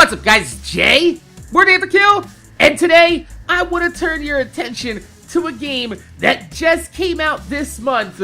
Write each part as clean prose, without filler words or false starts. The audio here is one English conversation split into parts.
What's up guys, it's Jay, MorninAfterKill, and today I want to turn your attention to a game that just came out this month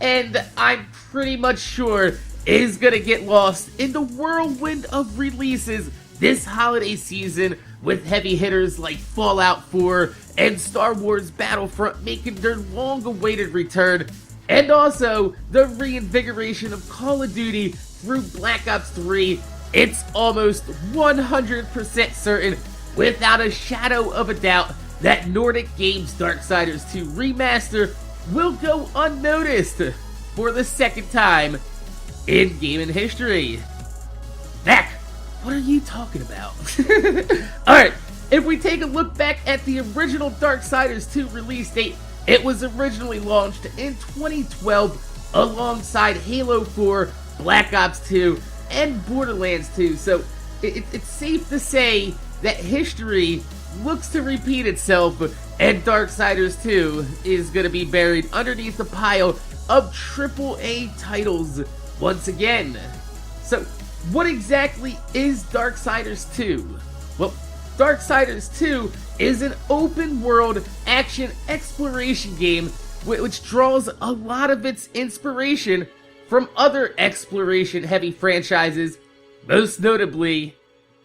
and I'm pretty much sure is gonna get lost in the whirlwind of releases this holiday season, with heavy hitters like Fallout 4 and Star Wars Battlefront making their long-awaited return, and also the reinvigoration of Call of Duty through Black Ops 3. It's almost 100% certain, without a shadow of a doubt, that Nordic Games' Darksiders 2 Remaster will go unnoticed for the second time in gaming history. Mac, what are you talking about? Alright, if we take a look back at the original Darksiders 2 release date, it was originally launched in 2012 alongside Halo 4, Black Ops 2, and Borderlands 2, so it's safe to say that history looks to repeat itself, and Darksiders 2 is going to be buried underneath the pile of AAA titles once again. So, what exactly is Darksiders 2? Well, Darksiders 2 is an open-world action exploration game which draws a lot of its inspiration from other exploration-heavy franchises, most notably,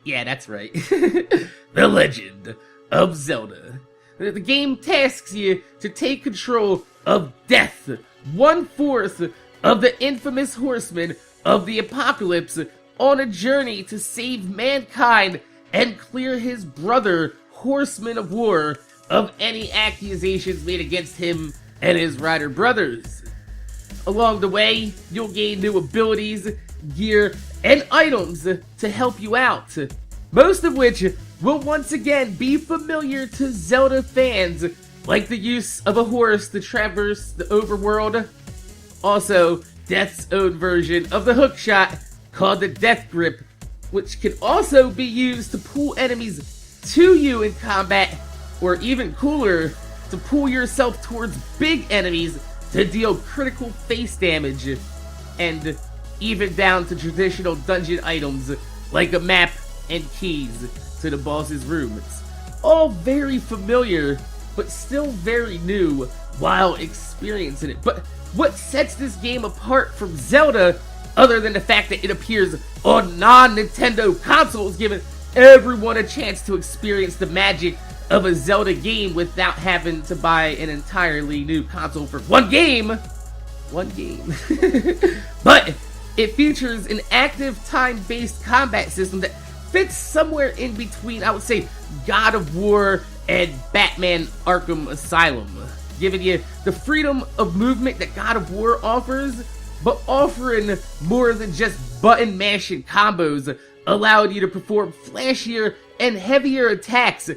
yeah, that's right, The Legend of Zelda. The game tasks you to take control of Death, one-fourth of the infamous horseman of the apocalypse, on a journey to save mankind and clear his brother, Horseman of War, of any accusations made against him and his rider brothers. Along the way, you'll gain new abilities, gear, and items to help you out, most of which will once again be familiar to Zelda fans, like the use of a horse to traverse the overworld. Also, Death's own version of the hookshot, called the Death Grip, which can also be used to pull enemies to you in combat, or even cooler, to pull yourself towards big enemies to deal critical face damage, and even down to traditional dungeon items like a map and keys to the boss's room. It's all very familiar, but still very new while experiencing it. But what sets this game apart from Zelda, other than the fact that it appears on non-Nintendo consoles, giving everyone a chance to experience the magic of a Zelda game without having to buy an entirely new console for one game. But it features an active time-based combat system that fits somewhere in between, I would say, God of War and Batman Arkham Asylum, giving you the freedom of movement that God of War offers, but offering more than just button mashing combos, allowing you to perform flashier and heavier attacks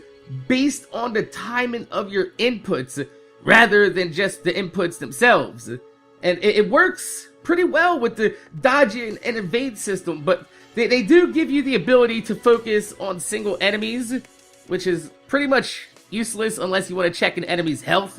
based on the timing of your inputs, rather than just the inputs themselves. And it works pretty well with the dodging and evade system, but they do give you the ability to focus on single enemies, which is pretty much useless unless you want to check an enemy's health,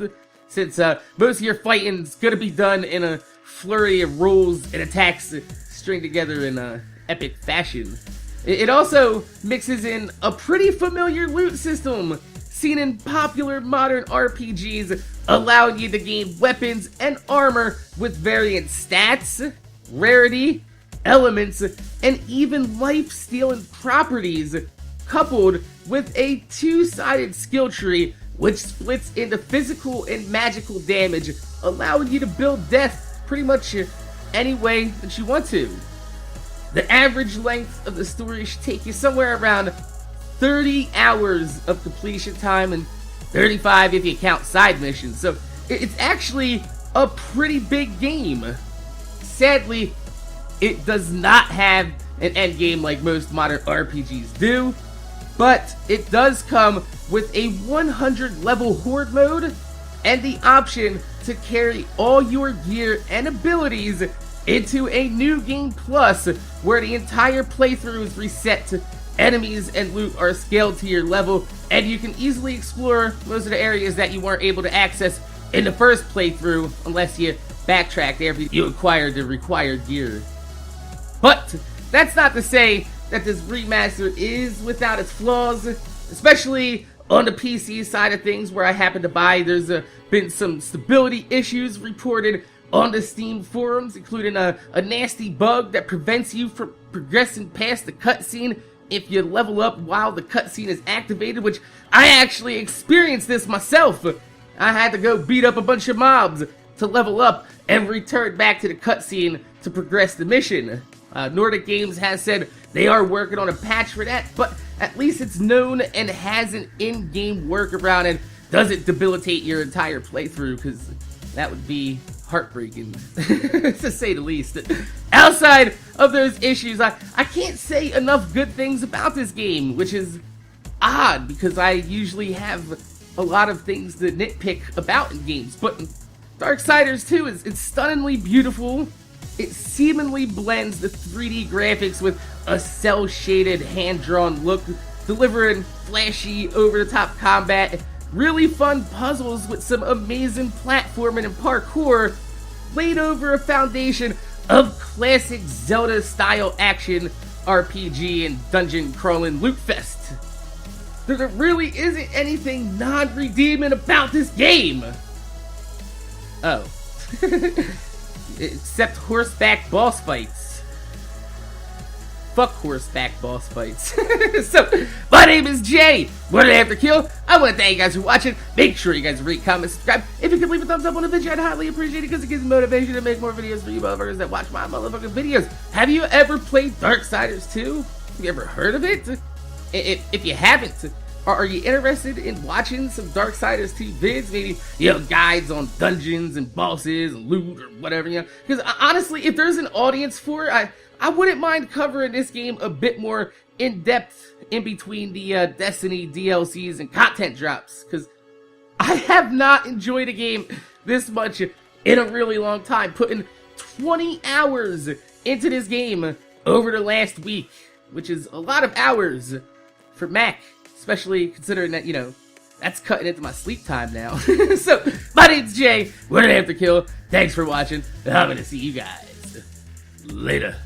since most of your fighting is going to be done in a flurry of rolls and attacks stringed together in epic fashion. It also mixes in a pretty familiar loot system seen in popular modern RPGs, allowing you to gain weapons and armor with variant stats, rarity, elements, and even life-stealing properties, coupled with a two-sided skill tree which splits into physical and magical damage, allowing you to build Death pretty much any way that you want to. The average length of the story should take you somewhere around 30 hours of completion time, and 35 if you count side missions, so it's actually a pretty big game. Sadly, it does not have an endgame like most modern RPGs do, but it does come with a 100 level horde mode and the option to carry all your gear and abilities into a New Game Plus, where the entire playthrough is reset to enemies and loot are scaled to your level, and you can easily explore most of the areas that you weren't able to access in the first playthrough unless you backtracked after you acquired the required gear. But that's not to say that this remaster is without its flaws, especially on the PC side of things where I happen to buy. There's been some stability issues reported on the Steam forums, including a nasty bug that prevents you from progressing past the cutscene if you level up while the cutscene is activated, which I actually experienced this myself. I had to go beat up a bunch of mobs to level up and return back to the cutscene to progress the mission. Nordic Games has said they are working on a patch for that, but at least it's known and has an in-game workaround and doesn't debilitate your entire playthrough, because that would be heartbreaking, to say the least. Outside of those issues, I can't say enough good things about this game, which is odd, because I usually have a lot of things to nitpick about in games, but Darksiders 2 it's stunningly beautiful. It seemingly blends the 3D graphics with a cel-shaded, hand-drawn look, delivering flashy, over-the-top combat, really fun puzzles with some amazing platforming and parkour, laid over a foundation of classic Zelda-style action, RPG, and dungeon-crawling loot fest. There really isn't anything non-redeeming about this game! Oh. Except horseback boss fights. Fuck horseback boss fights. So, my name is Jay, MorninAfterKill. I want to thank you guys for watching. Make sure you guys rate, comment, subscribe. If you could leave a thumbs up on the video, I'd highly appreciate it, because it gives me motivation to make more videos for you motherfuckers that watch my motherfucking videos. Have you ever played Darksiders 2? Have you ever heard of it? If you haven't, are you interested in watching some Darksiders 2 vids? Maybe, guides on dungeons and bosses and loot or whatever, Because honestly, if there's an audience for it, I wouldn't mind covering this game a bit more in depth in between the Destiny DLCs and content drops. Because I have not enjoyed a game this much in a really long time. Putting 20 hours into this game over the last week, which is a lot of hours for Mac. Especially considering that, that's cutting into my sleep time now. So, my name's Jay, MorninAfterKill. Thanks for watching, and I'm gonna see you guys later.